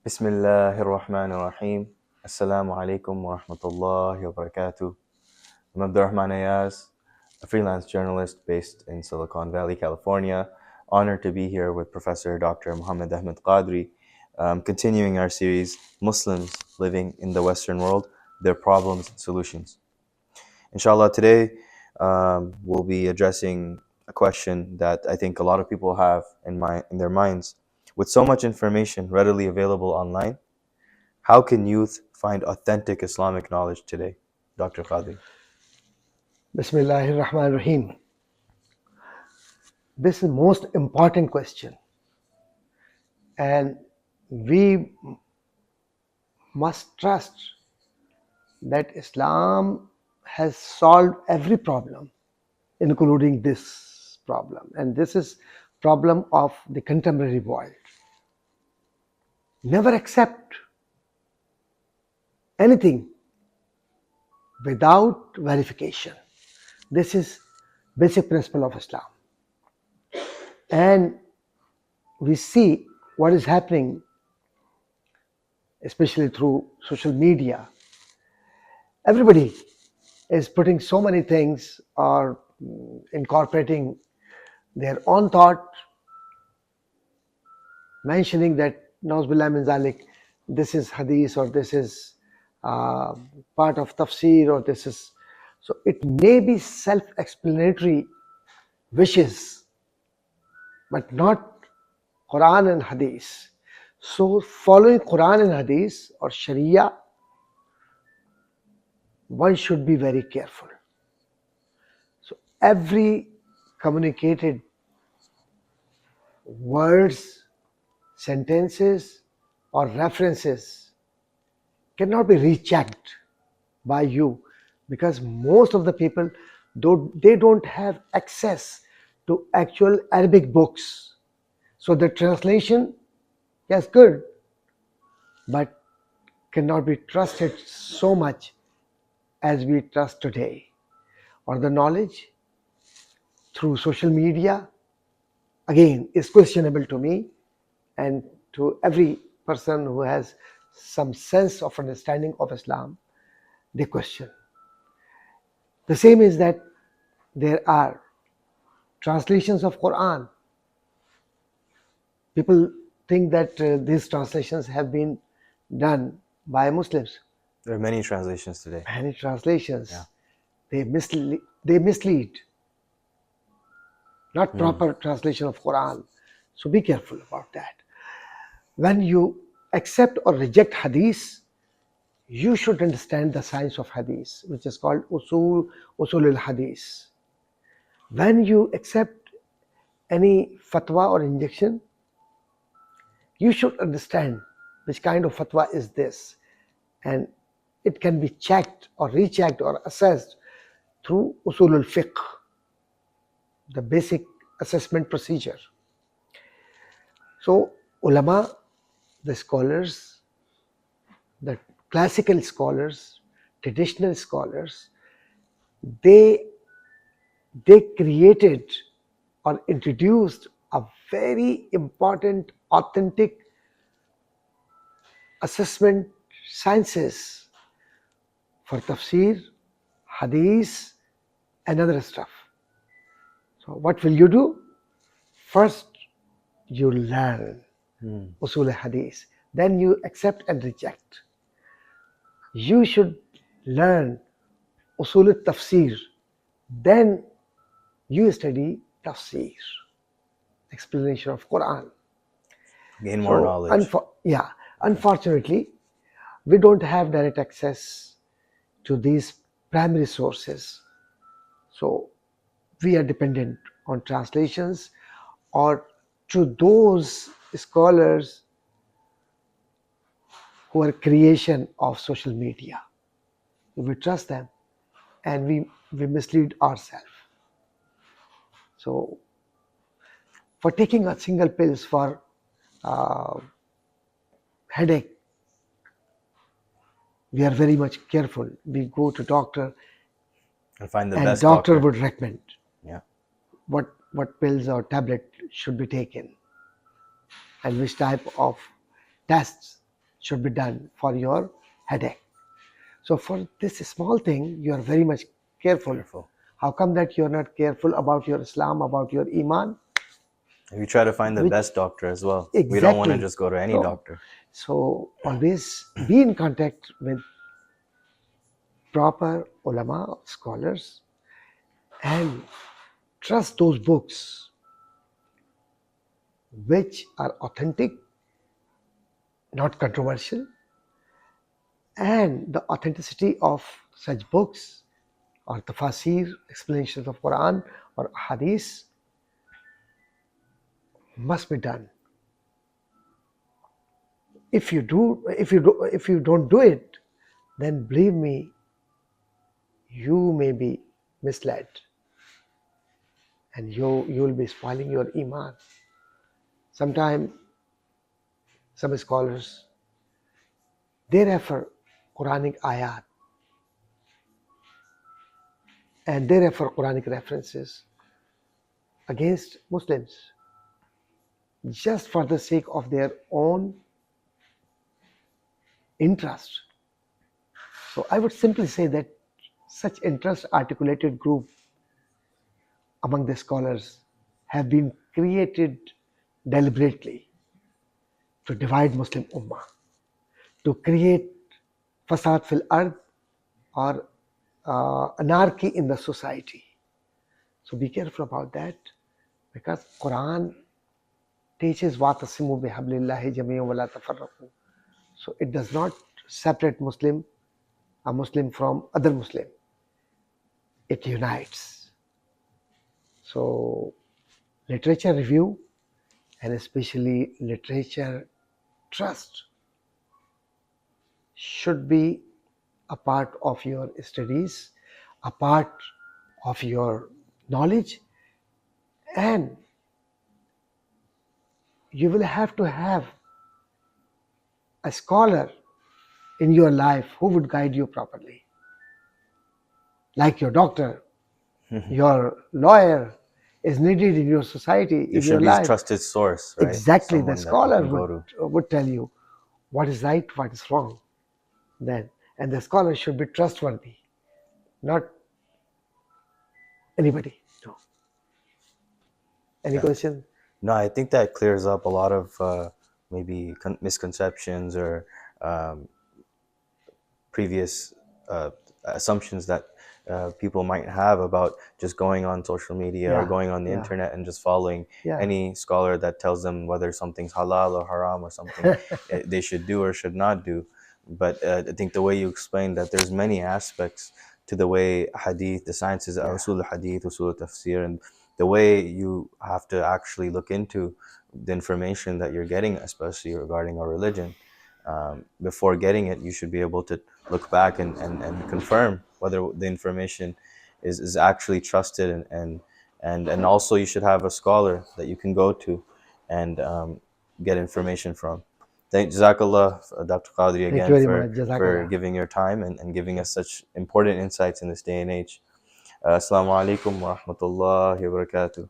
Bismillahir Rahmanir Rahim. Assalamu alaikum wa rahmatullahi wa barakatuh. I'm Rahman Ayyaz, a freelance journalist based in Silicon Valley, California. Honored to be here with Professor Dr. Ahmed Qadri, continuing our series, Muslims Living in the Western World, Their Problems and Solutions. Inshallah, today we'll be addressing a question that I think a lot of people have in their minds. With so much information readily available online, how can youth find authentic Islamic knowledge today? Dr. Qadri. Bismillahir Rahmanir Rahim. This is the most important question, and we must trust that Islam has solved every problem, including this problem, and this is problem of the contemporary world. Never accept anything without verification. This is basic principle of Islam. And we see what is happening, especially through social media. Everybody is putting so many things or incorporating their own thought, mentioning that Nauzubillah min zalik, this is hadith or this is part of tafsir or this is. So it may be self-explanatory wishes, but not Qur'an and Hadith. So following Qur'an and Hadith or Sharia, one should be very careful. So every communicated words, sentences or references cannot be rechecked by you, because most of the people, they don't have access to actual Arabic books. So the translation, yes, good, but cannot be trusted so much as we trust today. Or the knowledge through social media, again, is questionable to me and to every person who has some sense of understanding of Islam. They question. The same is that there are translations of Quran. People think that these translations have been done by Muslims. There are many translations today. Many translations. Yeah. They mislead. Not proper translation of Quran. So be careful about that. When you accept or reject hadith, you should understand the science of hadith, which is called usul al-hadith. When you accept any fatwa or injection, you should understand which kind of fatwa is this, and it can be checked or rechecked or assessed through usul al-fiqh, the basic assessment procedure. So ulama, the scholars, the classical scholars, traditional scholars, they created or introduced a very important, authentic assessment sciences for tafsir, hadith, and other stuff. So what will you do? First, you learn usul al-hadith. Then you accept and reject. You should learn usul al-tafsir. Then you study tafsir, explanation of Quran. Gain more knowledge. Unfortunately, we don't have direct access to these primary sources. So we are dependent on translations or to those scholars who are creation of social media. We trust them and we mislead ourselves. So for taking a single pills for headache, we are very much careful. We go to doctor And find the and best doctor would recommend what pills or tablet should be taken and which type of tests should be done for your headache. So for this small thing, you are very much careful. How come that you are not careful about your Islam, about your Iman? You try to find the Which- best doctor as well. We don't want to Exactly. just go to any No. doctor. So always be in contact with proper ulama, scholars, and trust those books which are authentic, not controversial, and the authenticity of such books or tafsir, explanations of Quran or hadith must be done. If you don't do it, then believe me, you may be misled, and you will be spoiling your iman. Sometimes some scholars, they refer Quranic ayat and they refer Quranic references against Muslims just for the sake of their own interest. So I would simply say that such interest articulated group among the scholars have been created deliberately to divide Muslim Ummah, to create fasad fil ard or anarchy in the society. So be careful about that, because Quran teaches وَاعْتَصِمُوا بِحَبْلِ اللَّهِ جَمِيعًا وَلَا تَفَرَّقُوا. So it does not separate a Muslim from other Muslim. It unites. So literature review, and especially literature trust, should be a part of your studies, a part of your knowledge, and you will have to have a scholar in your life who would guide you properly. Like your doctor, your lawyer is needed in your society, There in should your be a life. trusted source, right? Exactly, Someone the that you scholar can go to. would tell you what is right, what is wrong. Then, and the scholar should be trustworthy, not anybody. No. Any Yeah. question? No, I think that clears up a lot of maybe misconceptions or previous assumptions that people might have about just going on social media or Yeah, going on the yeah. internet and just following Yeah. any scholar that tells them whether something's halal or haram or something they should do or should not do. But I think the way you explained that there's many aspects to the way hadith, the sciences, usul hadith, usul tafsir, and the way you have to actually look into the information that you're getting, especially regarding our religion. Before getting it, you should be able to look back and confirm whether the information is actually trusted, and also you should have a scholar that you can go to and get information from. Thank Jazakallah, Dr. Qadri, Thank you again very for much. Jazakallah. giving your time and giving us such important insights in this day and age. Assalamu alaikum wa rahmatullahi wa barakatuh.